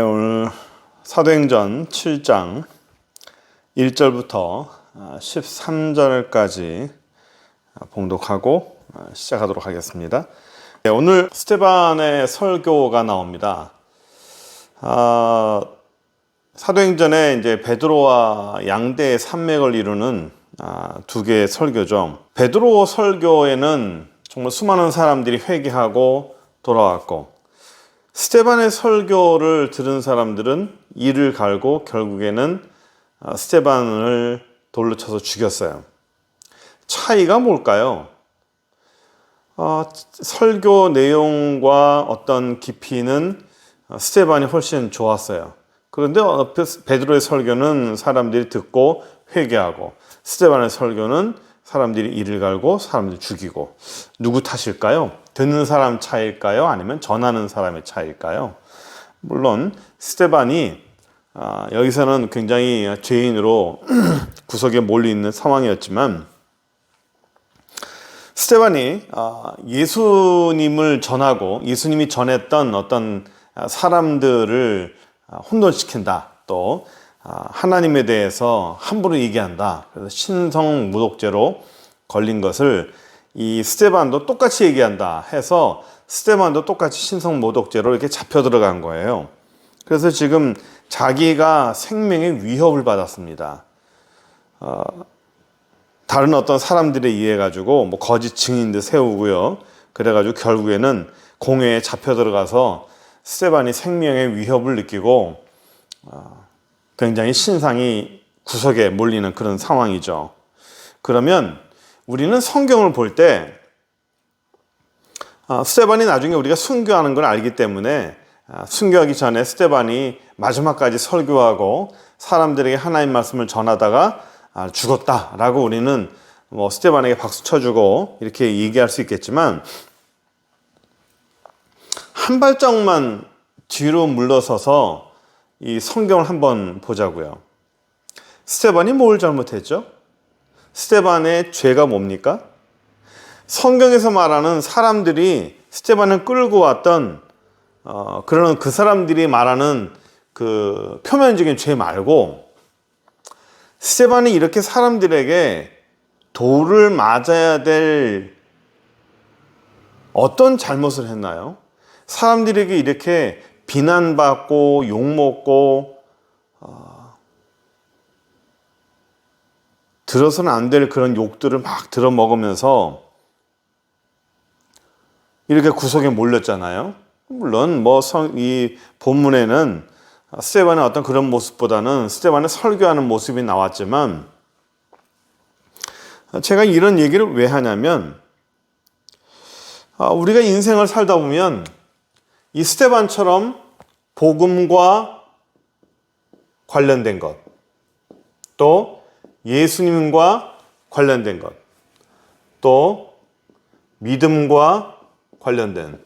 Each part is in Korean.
오늘 사도행전 7장 1절부터 13절까지 봉독하고 시작하도록 하겠습니다. 오늘 스데반의 설교가 나옵니다. 사도행전에 이제 베드로와 양대의 산맥을 이루는 두 개의 설교죠. 베드로 설교에는 정말 수많은 사람들이 회개하고 돌아왔고, 스데반의 설교를 들은 사람들은 이를 갈고 결국에는 스데반을 돌로 쳐서 죽였어요. 차이가 뭘까요? 설교 내용과 어떤 깊이는 스데반이 훨씬 좋았어요. 그런데 베드로의 설교는 사람들이 듣고 회개하고, 스데반의 설교는 사람들이 이를 갈고 사람들이 죽이고. 누구 탓일까요? 듣는 사람 차이일까요? 아니면 전하는 사람의 차이일까요? 물론 스데반이 여기서는 굉장히 죄인으로 구석에 몰려있는 상황이었지만, 스데반이 예수님을 전하고 예수님이 전했던 어떤 사람들을 혼돈시킨다, 또 하나님에 대해서 함부로 얘기한다, 그래서 신성모독죄로 걸린 것을 이 스데반도 똑같이 얘기한다 해서 스데반도 똑같이 신성모독죄로 이렇게 잡혀 들어간 거예요. 그래서 지금 자기가 생명의 위협을 받았습니다. 다른 어떤 사람들에 의해 가지고 거짓 증인들 세우고요. 그래가지고 결국에는 공회에 잡혀 들어가서 스데반이 생명의 위협을 느끼고 굉장히 신상이 구석에 몰리는 그런 상황이죠. 그러면 우리는 성경을 볼 때 스데반이 나중에 우리가 순교하는 걸 알기 때문에 순교하기 전에 스데반이 마지막까지 설교하고 사람들에게 하나님 말씀을 전하다가 죽었다라고 우리는 스데반에게 박수 쳐주고 이렇게 얘기할 수 있겠지만, 한 발짝만 뒤로 물러서서 이 성경을 한번 보자고요. 스데반이 뭘 잘못했죠? 스데반의 죄가 뭡니까? 성경에서 말하는 사람들이 스데반을 끌고 왔던 그런 그 사람들이 말하는 그 표면적인 죄 말고, 스데반이 이렇게 사람들에게 돌을 맞아야 될 어떤 잘못을 했나요? 사람들에게 이렇게 비난받고 욕먹고 들어서는 안 될 그런 욕들을 막 들어먹으면서 이렇게 구석에 몰렸잖아요. 물론 이 본문에는 스데반의 어떤 그런 모습보다는 스데반의 설교하는 모습이 나왔지만, 제가 이런 얘기를 왜 하냐면, 우리가 인생을 살다 보면 이 스데반처럼 복음과 관련된 것, 또 예수님과 관련된 것, 또 믿음과 관련된,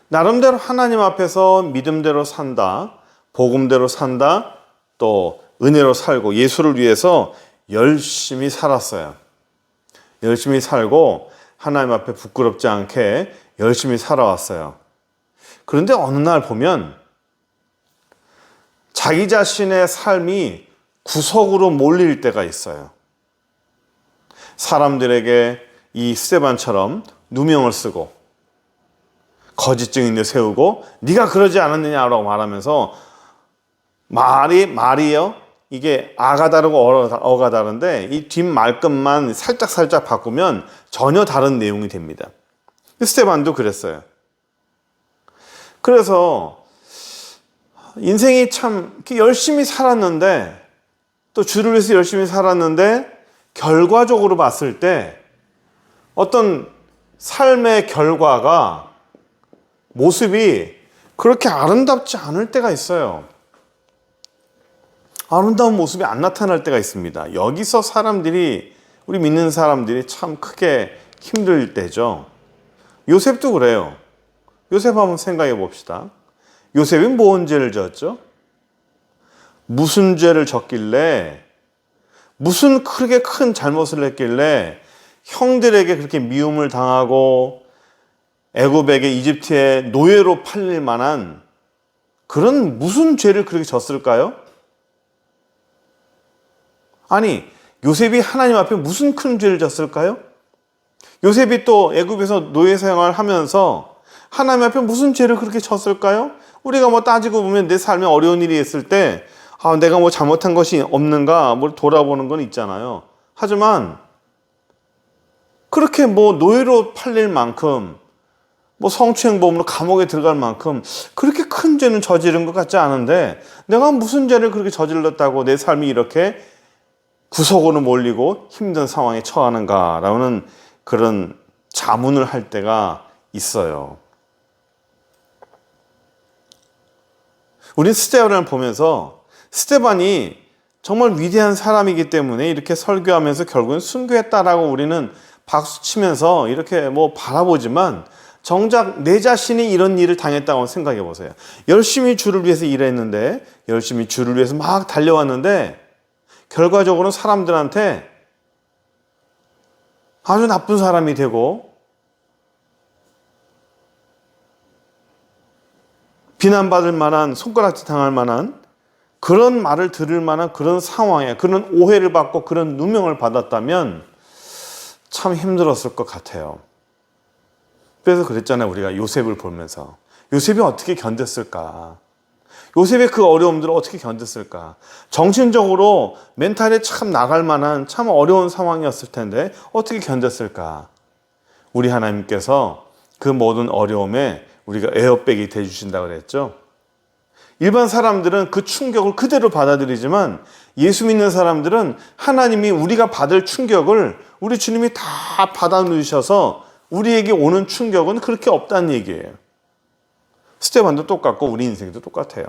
나름대로 하나님 앞에서 믿음대로 산다, 복음대로 산다, 또 은혜로 살고 예수를 위해서 열심히 살았어요. 열심히 살고 하나님 앞에 부끄럽지 않게 열심히 살아왔어요. 그런데 어느 날 보면 자기 자신의 삶이 구석으로 몰릴 때가 있어요. 사람들에게 이 스데반처럼 누명을 쓰고 거짓 증인을 세우고 네가 그러지 않았느냐라고 말하면서 말이요, 이게 아가 다르고 어가 다른데 이 뒷말끝만 살짝 바꾸면 전혀 다른 내용이 됩니다. 스데반도 그랬어요. 그래서 인생이 참 열심히 살았는데, 또 주를 위해서 열심히 살았는데, 결과적으로 봤을 때 어떤 삶의 결과가, 모습이 그렇게 아름답지 않을 때가 있어요. 아름다운 모습이 안 나타날 때가 있습니다. 여기서 우리 믿는 사람들이 참 크게 힘들 때죠. 요셉도 그래요. 요셉 한번 생각해 봅시다. 요셉이 뭔 죄를 졌죠? 무슨 죄를 졌길래, 무슨 그렇게 큰 잘못을 했길래 형들에게 그렇게 미움을 당하고 애굽에게 이집트의 노예로 팔릴 만한 그런 무슨 죄를 그렇게 졌을까요? 아니, 요셉이 하나님 앞에 무슨 큰 죄를 졌을까요? 요셉이 또 애굽에서 노예 생활하면서 하나님 앞에 무슨 죄를 그렇게 졌을까요? 우리가 뭐 따지고 보면 내 삶에 어려운 일이 있을 때 내가 뭐 잘못한 것이 없는가 뭘 돌아보는 건 있잖아요. 하지만 그렇게 뭐 노예로 팔릴 만큼 뭐 성추행범으로 감옥에 들어갈 만큼 그렇게 큰 죄는 저지른 것 같지 않은데 내가 무슨 죄를 그렇게 저질렀다고 내 삶이 이렇게 구석으로 몰리고 힘든 상황에 처하는가라는 그런 자문을 할 때가 있어요. 우리 스테반을 보면서 스테반이 정말 위대한 사람이기 때문에 이렇게 설교하면서 결국은 순교했다라고 우리는 박수치면서 이렇게 뭐 바라보지만 정작 내 자신이 이런 일을 당했다고 생각해 보세요. 열심히 주를 위해서 일했는데 열심히 주를 위해서 막 달려왔는데 결과적으로는 사람들한테 아주 나쁜 사람이 되고 비난받을 만한 손가락질 당할 만한 그런 말을 들을 만한 그런 상황에 그런 오해를 받고 그런 누명을 받았다면 참 힘들었을 것 같아요. 그래서 그랬잖아요. 우리가 요셉을 보면서 요셉이 어떻게 견뎠을까? 요셉의 그 어려움들을 어떻게 견뎠을까? 정신적으로 멘탈이 참 나갈 만한 참 어려운 상황이었을 텐데 어떻게 견뎠을까? 우리 하나님께서 그 모든 어려움에 우리가 에어백이 돼주신다고 그랬죠. 일반 사람들은 그 충격을 그대로 받아들이지만 예수 믿는 사람들은 하나님이 우리가 받을 충격을 우리 주님이 다 받아누셔서 우리에게 오는 충격은 그렇게 없다는 얘기예요. 스테반도 똑같고 우리 인생도 똑같아요.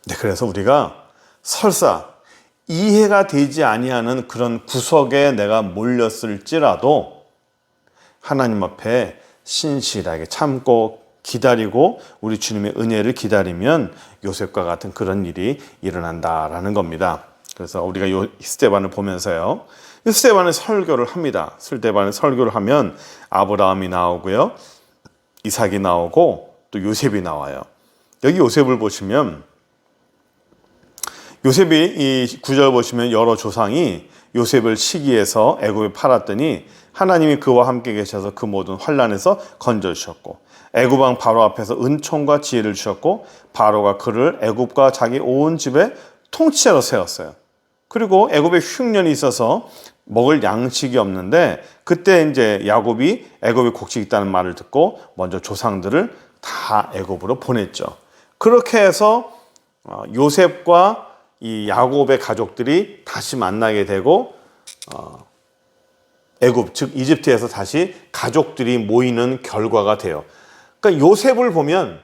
네, 그래서 우리가 설사 이해가 되지 아니하는 그런 구석에 내가 몰렸을지라도 하나님 앞에 신실하게 참고 기다리고 우리 주님의 은혜를 기다리면 요셉과 같은 그런 일이 일어난다라는 겁니다. 그래서 우리가 스데반을 보면서요. 스데반의 설교를 합니다. 스데반의 설교를 하면 아브라함이 나오고요. 이삭이 나오고 또 요셉이 나와요. 여기 요셉을 보시면 요셉이 이 9절 보시면 여러 조상이 요셉을 시기해서 애굽에 팔았더니 하나님이 그와 함께 계셔서 그 모든 환난에서 건져주셨고 애굽 왕 바로 앞에서 은총과 지혜를 주셨고 바로가 그를 애굽과 자기 온 집에 통치자로 세웠어요. 그리고 애굽에 흉년이 있어서 먹을 양식이 없는데 그때 이제 야곱이 애굽에 곡식이 있다는 말을 듣고 먼저 조상들을 다 애굽으로 보냈죠. 그렇게 해서 요셉과 이 야곱의 가족들이 다시 만나게 되고 애굽 즉 이집트에서 다시 가족들이 모이는 결과가 돼요. 그러니까 요셉을 보면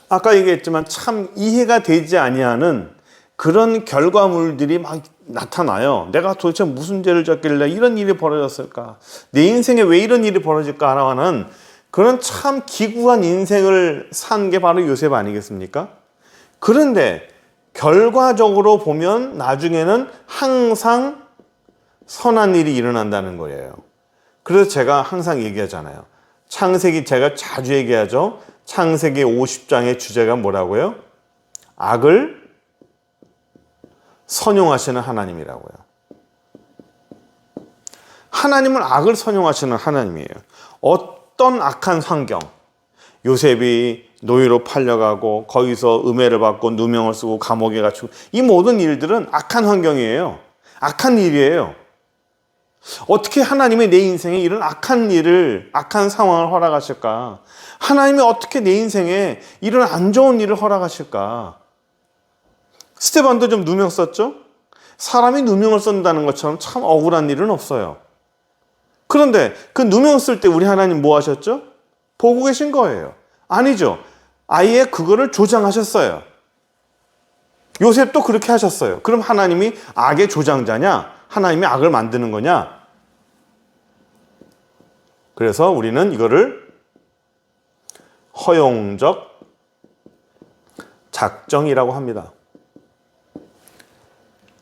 아까 얘기했지만 참 이해가 되지 아니하는 그런 결과물들이 막 나타나요. 내가 도대체 무슨 죄를 졌길래 이런 일이 벌어졌을까? 내 인생에 왜 이런 일이 벌어질까? 하는 그런 참 기구한 인생을 산 게 바로 요셉 아니겠습니까? 그런데 결과적으로 보면 나중에는 항상 선한 일이 일어난다는 거예요. 그래서 제가 항상 얘기하잖아요. 제가 자주 얘기하죠. 창세기 50장의 주제가 뭐라고요? 악을 선용하시는 하나님이라고요. 하나님은 악을 선용하시는 하나님이에요. 어떤 악한 환경, 요셉이 노예로 팔려가고 거기서 음해를 받고 누명을 쓰고 감옥에 갇히고 이 모든 일들은 악한 환경이에요. 악한 일이에요. 어떻게 하나님이 내 인생에 이런 악한 상황을 허락하실까? 하나님이 어떻게 내 인생에 이런 안 좋은 일을 허락하실까? 스데반도 좀 누명 썼죠? 사람이 누명을 쓴다는 것처럼 참 억울한 일은 없어요. 그런데 그 누명 쓸 때 우리 하나님 뭐 하셨죠? 보고 계신 거예요. 아니죠. 아예 그거를 조장하셨어요. 요셉도 그렇게 하셨어요. 그럼 하나님이 악의 조장자냐? 하나님이 악을 만드는 거냐? 그래서 우리는 이거를 허용적 작정이라고 합니다.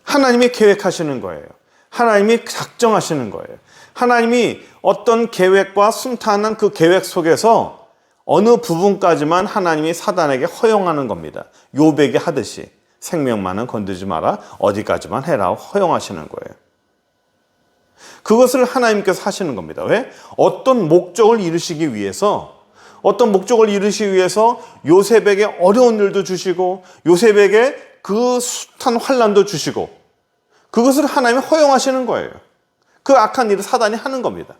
하나님이 계획하시는 거예요. 하나님이 작정하시는 거예요. 하나님이 어떤 계획과 순탄한 그 계획 속에서 어느 부분까지만 하나님이 사단에게 허용하는 겁니다. 욥에게 하듯이 생명만은 건드지 마라, 어디까지만 해라 허용하시는 거예요. 그것을 하나님께서 하시는 겁니다. 왜? 어떤 목적을 이루시기 위해서 요셉에게 어려운 일도 주시고 요셉에게 그 숱한 환난도 주시고 그것을 하나님이 허용하시는 거예요. 그 악한 일을 사단이 하는 겁니다.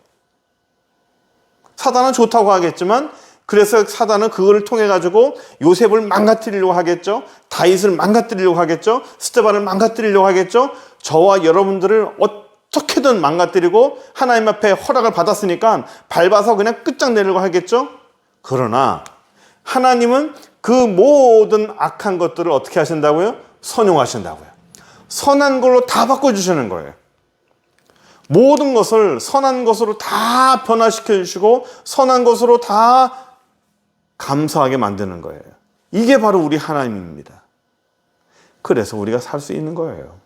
사단은 좋다고 하겠지만 그래서 사단은 그거를 통해 가지고 요셉을 망가뜨리려고 하겠죠. 다윗을 망가뜨리려고 하겠죠. 스데반을 망가뜨리려고 하겠죠. 저와 여러분들을 어떻게든 망가뜨리고 하나님 앞에 허락을 받았으니까 밟아서 그냥 끝장내려고 하겠죠. 그러나 하나님은 그 모든 악한 것들을 어떻게 하신다고요? 선용하신다고요. 선한 걸로 다 바꿔주시는 거예요. 모든 것을 선한 것으로 다 변화시켜 주시고 선한 것으로 다 감사하게 만드는 거예요. 이게 바로 우리 하나님입니다. 그래서 우리가 살 수 있는 거예요.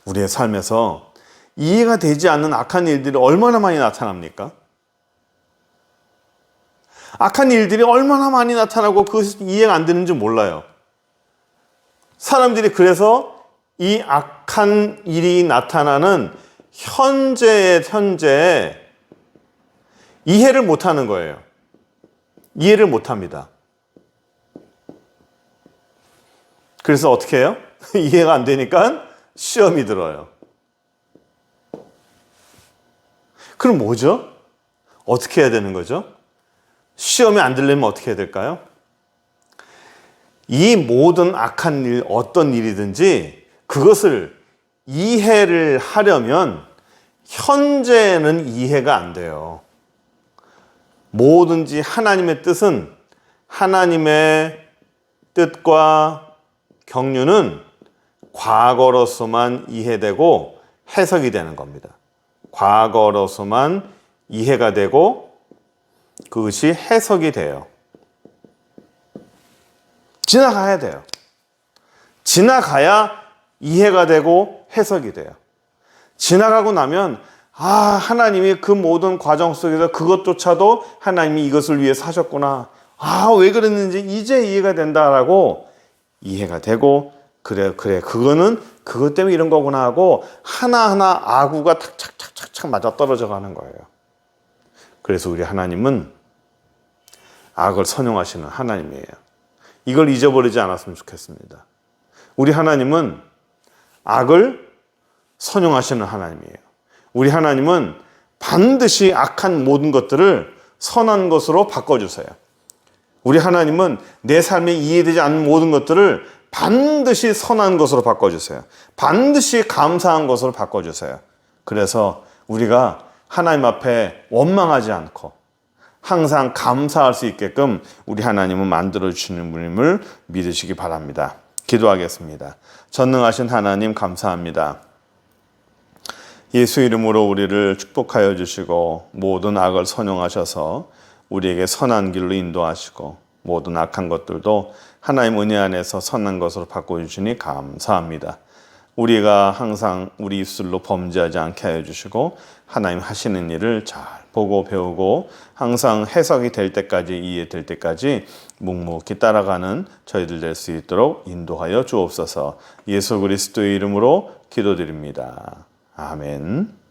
우리의 삶에서 이해가 되지 않는 악한 일들이 얼마나 많이 나타납니까? 악한 일들이 얼마나 많이 나타나고 그것이 이해가 안 되는지 몰라요. 사람들이 그래서 이 악한 일이 나타나는 현재에 이해를 못하는 거예요. 이해를 못합니다. 그래서 어떻게 해요? 이해가 안 되니까 시험이 들어요. 그럼 뭐죠? 어떻게 해야 되는 거죠? 시험이 안 들려면 어떻게 해야 될까요? 이 모든 악한 일, 어떤 일이든지 그것을 이해를 하려면 현재는 이해가 안 돼요. 뭐든지 하나님의 뜻은 하나님의 뜻과 경륜은 과거로서만 이해되고 해석이 되는 겁니다. 과거로서만 이해가 되고 그것이 해석이 돼요. 지나가야 돼요. 지나가야 이해가 되고 해석이 돼요. 지나가고 나면 하나님이 그 모든 과정 속에서 그것조차도 하나님이 이것을 위해 사셨구나. 왜 그랬는지 이제 이해가 된다라고 이해가 되고 그래 그거는 그것 때문에 이런 거구나 하고 하나하나 아구가 탁착착착착 맞아 떨어져 가는 거예요. 그래서 우리 하나님은 악을 선용하시는 하나님이에요. 이걸 잊어버리지 않았으면 좋겠습니다. 우리 하나님은 악을 선용하시는 하나님이에요. 우리 하나님은 반드시 악한 모든 것들을 선한 것으로 바꿔주세요. 우리 하나님은 내 삶에 이해되지 않는 모든 것들을 반드시 선한 것으로 바꿔주세요. 반드시 감사한 것으로 바꿔주세요. 그래서 우리가 하나님 앞에 원망하지 않고 항상 감사할 수 있게끔 우리 하나님은 만들어주시는 분임을 믿으시기 바랍니다. 기도하겠습니다. 전능하신 하나님 감사합니다. 예수 이름으로 우리를 축복하여 주시고 모든 악을 선용하셔서 우리에게 선한 길로 인도하시고 모든 악한 것들도 하나님 은혜 안에서 선한 것으로 바꿔주시니 감사합니다. 우리가 항상 우리 입술로 범죄하지 않게 하여 주시고 하나님 하시는 일을 잘 보고 배우고 항상 해석이 될 때까지 이해될 때까지 묵묵히 따라가는 저희들 될 수 있도록 인도하여 주옵소서. 예수 그리스도의 이름으로 기도드립니다. 아멘.